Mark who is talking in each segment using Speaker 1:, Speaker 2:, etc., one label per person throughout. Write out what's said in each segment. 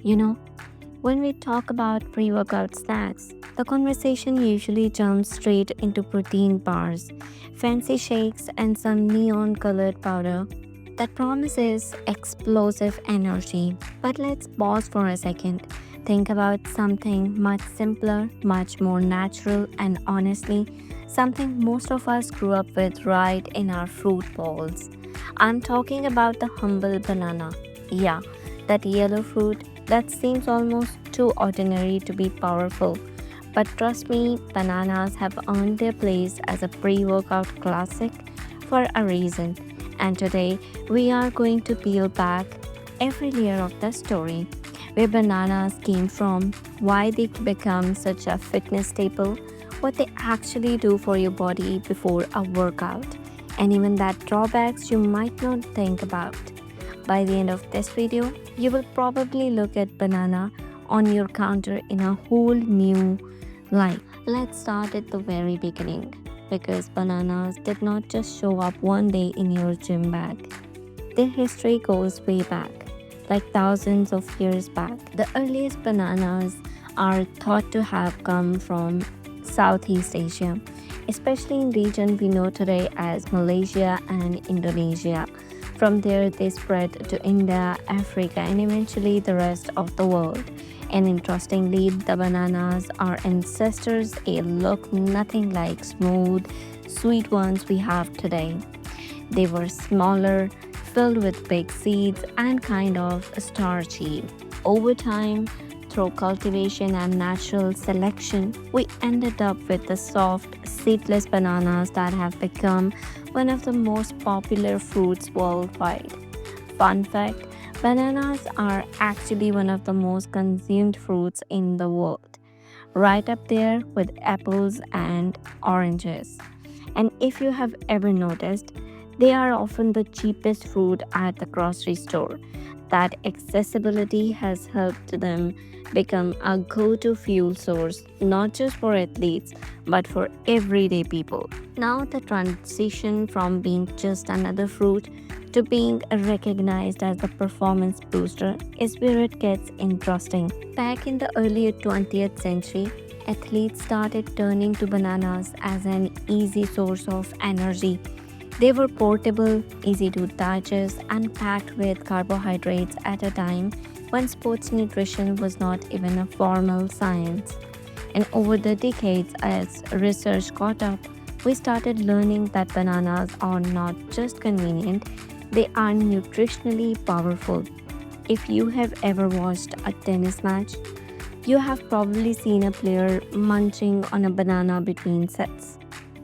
Speaker 1: You know, when we talk about pre workout snacks, the conversation usually jumps straight into protein bars, fancy shakes, and some neon colored powder that promises explosive energy. But let's pause for a second. Think about something much simpler, much more natural, and honestly, something most of us grew up with right in our fruit bowls. I'm talking about the humble banana. Yeah, that yellow fruit that seems almost too ordinary to be powerful. But trust me, bananas have earned their place as a pre workout classic for a reason. And today, we are going to peel back every layer of the story, where bananas came from, why they become such a fitness staple, what they actually do for your body before a workout, and even that drawbacks you might not think about. By the end of this video, you will probably look at banana on your counter in a whole new light. Let's start at the very beginning because bananas did not just show up one day in your gym bag. Their history goes way back, like thousands of years back. The earliest bananas are thought to have come from Southeast Asia, especially in region we know today as Malaysia and Indonesia. From there, they spread to India, Africa, and eventually the rest of the world. And interestingly, the bananas, our ancestors, look nothing like smooth, sweet ones we have today. They were smaller, filled with big seeds, and kind of starchy. Over time, through cultivation and natural selection, we ended up with the soft, seedless bananas that have become one of the most popular fruits worldwide. Fun fact, bananas are actually one of the most consumed fruits in the world, right up there with apples and oranges. And if you have ever noticed, they are often the cheapest fruit at the grocery store. That accessibility has helped them become a go to fuel source, not just for athletes, but for everyday people. Now, the transition from being just another fruit to being recognized as a performance booster is where it gets interesting. Back in the early 20th century, athletes started turning to bananas as an easy source of energy. They were portable, easy to digest, and packed with carbohydrates at a time when sports nutrition was not even a formal science. And over the decades, as research caught up, we started learning that bananas are not just convenient, they are nutritionally powerful. If you have ever watched a tennis match, you have probably seen a player munching on a banana between sets.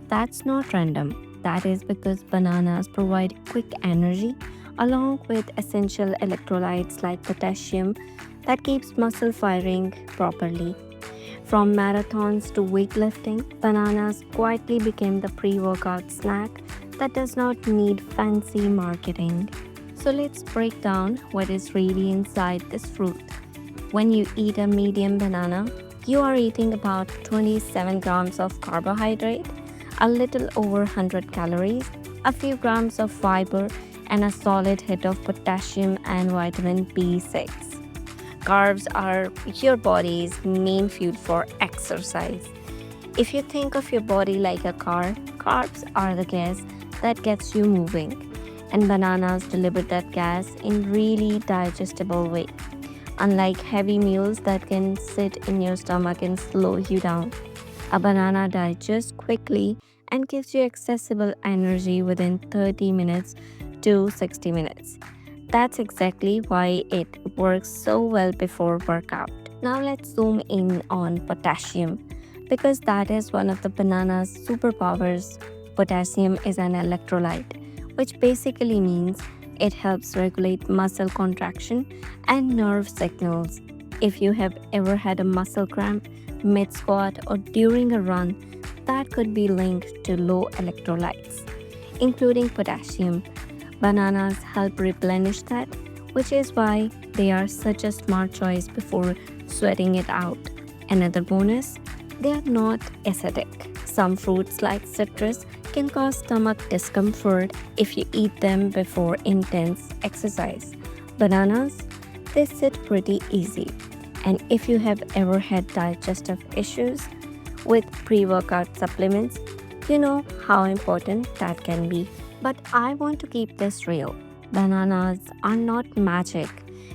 Speaker 1: That's not random. That is because bananas provide quick energy along with essential electrolytes like potassium that keeps muscle firing properly. From marathons to weightlifting, bananas quietly became the pre-workout snack that does not need fancy marketing. So let's break down what is really inside this fruit. When you eat a medium banana, you are eating about 27 grams of carbohydrate, a little over 100 calories, a few grams of fiber, and a solid hit of potassium and vitamin B6. Carbs are your body's main fuel for exercise. If you think of your body like a car, carbs are the gas that gets you moving, and bananas deliver that gas in really digestible way. Unlike heavy meals that can sit in your stomach and slow you down, a banana digests quickly and gives you accessible energy within 30 minutes to 60 minutes. That's exactly why it works so well before workout. Now let's zoom in on potassium because that is one of the banana's superpowers. Potassium is an electrolyte, which basically means it helps regulate muscle contraction and nerve signals. If you have ever had a muscle cramp mid squat or during a run, that could be linked to low electrolytes, including potassium. Bananas help replenish that, which is why they are such a smart choice before sweating it out. Another bonus, they are not acidic. Some fruits like citrus can cause stomach discomfort if you eat them before intense exercise. Bananas, They sit pretty easy. And if you have ever had digestive issues with pre workout supplements, you know how important that can be. But I want to keep this real. Bananas are not magic.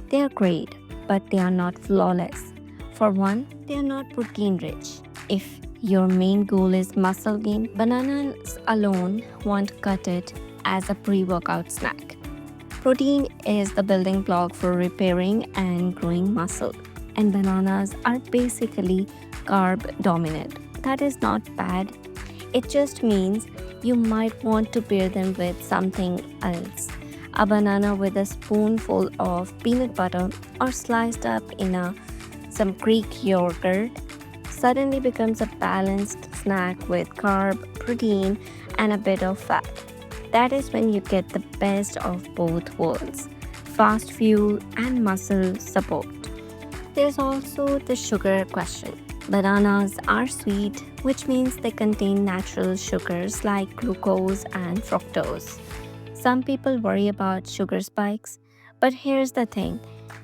Speaker 1: They are great, but they are not flawless. For one, they are not protein rich. If your main goal is muscle gain, bananas alone won't cut it as a pre workout snack. Protein is the building block for repairing and growing muscle, and bananas are basically carb dominant. That is not bad, it just means you might want to pair them with something else. A banana with a spoonful of peanut butter or sliced up in some Greek yogurt suddenly becomes a balanced snack with carb, protein, and a bit of fat. That is when you get the best of both worlds, fast fuel and muscle support. There's also the sugar question. Bananas are sweet, which means they contain natural sugars like glucose and fructose. Some people worry about sugar spikes, but here's the thing,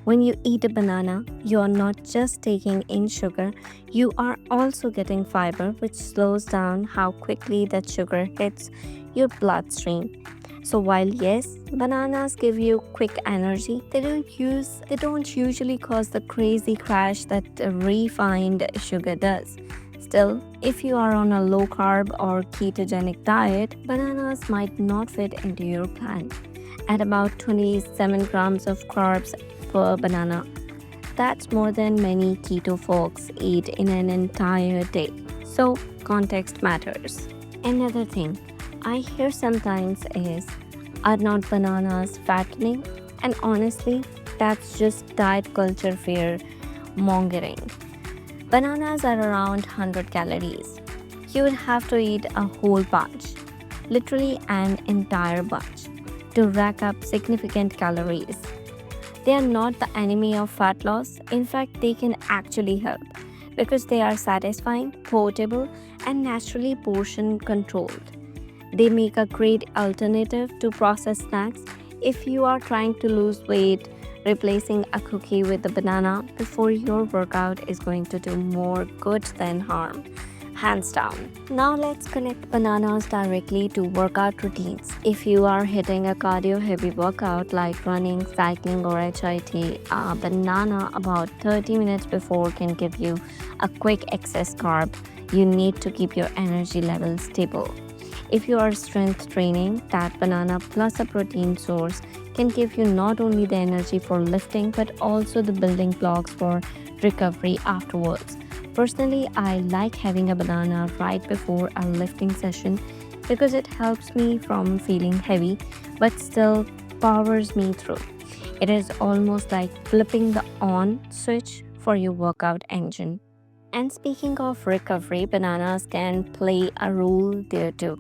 Speaker 1: when you eat a banana, you are not just taking in sugar, you are also getting fiber, which slows down how quickly that sugar hits your bloodstream. So while yes, bananas give you quick energy, they don't usually cause the crazy crash that refined sugar does. Still, if you are on a low carb or ketogenic diet, bananas might not fit into your plan. At about 27 grams of carbs per banana, that's more than many keto folks eat in an entire day. So, context matters. Another thing I hear sometimes is, are not bananas fattening? And honestly, that's just diet culture fear mongering. Bananas are around 100 calories. You would have to eat a whole bunch, literally an entire bunch, to rack up significant calories. They are not the enemy of fat loss. In fact, they can actually help because they are satisfying, portable, and naturally portion controlled. They make a great alternative to processed snacks if you are trying to lose weight. Replacing a cookie with a banana before your workout is going to do more good than harm, hands down. Now let's connect bananas directly to workout routines. If you are hitting a cardio heavy workout like running, cycling, or HIIT, a banana about 30 minutes before can give you a quick excess carb you need to keep your energy levels stable. If you are strength training, that banana plus a protein source can give you not only the energy for lifting but also the building blocks for recovery afterwards. Personally, I like having a banana right before a lifting session because it helps me from feeling heavy but still powers me through. It is almost like flipping the on switch for your workout engine. And speaking of recovery, bananas can play a role there too.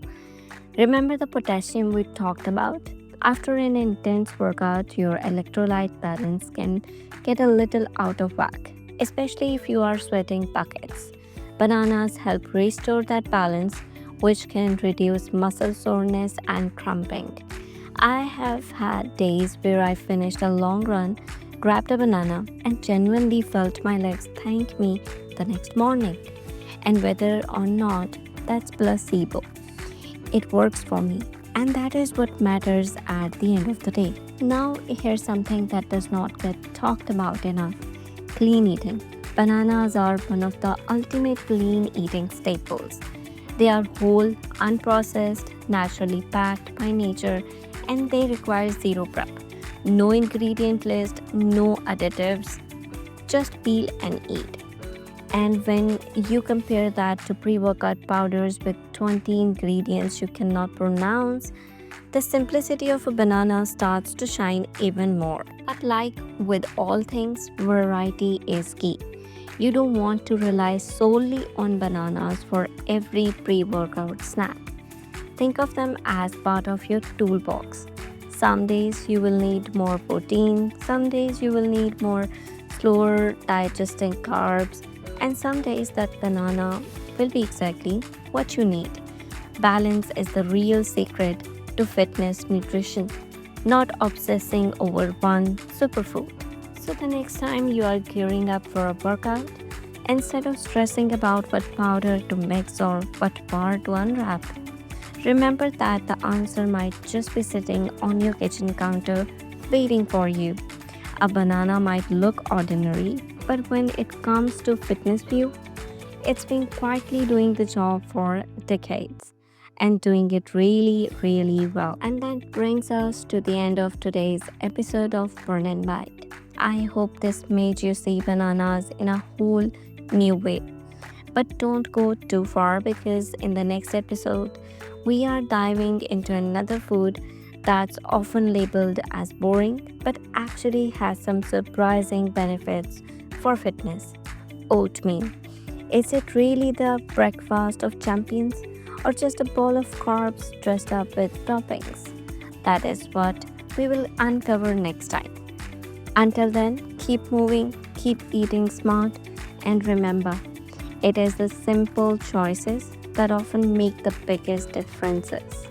Speaker 1: Remember the potassium we talked about? After an intense workout, your electrolyte balance can get a little out of whack, especially if you are sweating buckets. Bananas help restore that balance, which can reduce muscle soreness and cramping. I have had days where I finished a long run, grabbed a banana, and genuinely felt my legs thank me the next morning. And whether or not that's placebo, it works for me. And that is what matters at the end of the day. Now, here's something that does not get talked about enough: clean eating. Bananas are one of the ultimate clean eating staples. They are whole, unprocessed, naturally packed by nature, and they require zero prep. No ingredient list, no additives, just peel and eat. And when you compare that to pre workout powders with 20 ingredients you cannot pronounce, the simplicity of a banana starts to shine even more. But like with all things, variety is key. You don't want to rely solely on bananas for every pre workout snack. Think of them as part of your toolbox. Some days you will need more protein, some days you will need more slower digesting carbs, and some days that banana will be exactly what you need. Balance is the real secret to fitness nutrition, not obsessing over one superfood. So, the next time you are gearing up for a workout, instead of stressing about what powder to mix or what bar to unwrap, remember that the answer might just be sitting on your kitchen counter waiting for you. A banana might look ordinary, but when it comes to fitness view, it's been quietly doing the job for decades and doing it really, really well. And that brings us to the end of today's episode of Burn and Bite. I hope this made you see bananas in a whole new way. But don't go too far because in the next episode, we are diving into another food that's often labeled as boring but actually has some surprising benefits for fitness: oatmeal. Is it really the breakfast of champions or just a bowl of carbs dressed up with toppings? That is what we will uncover next time. Until then, keep moving, keep eating smart, and remember, it is the simple choices that often make the biggest differences.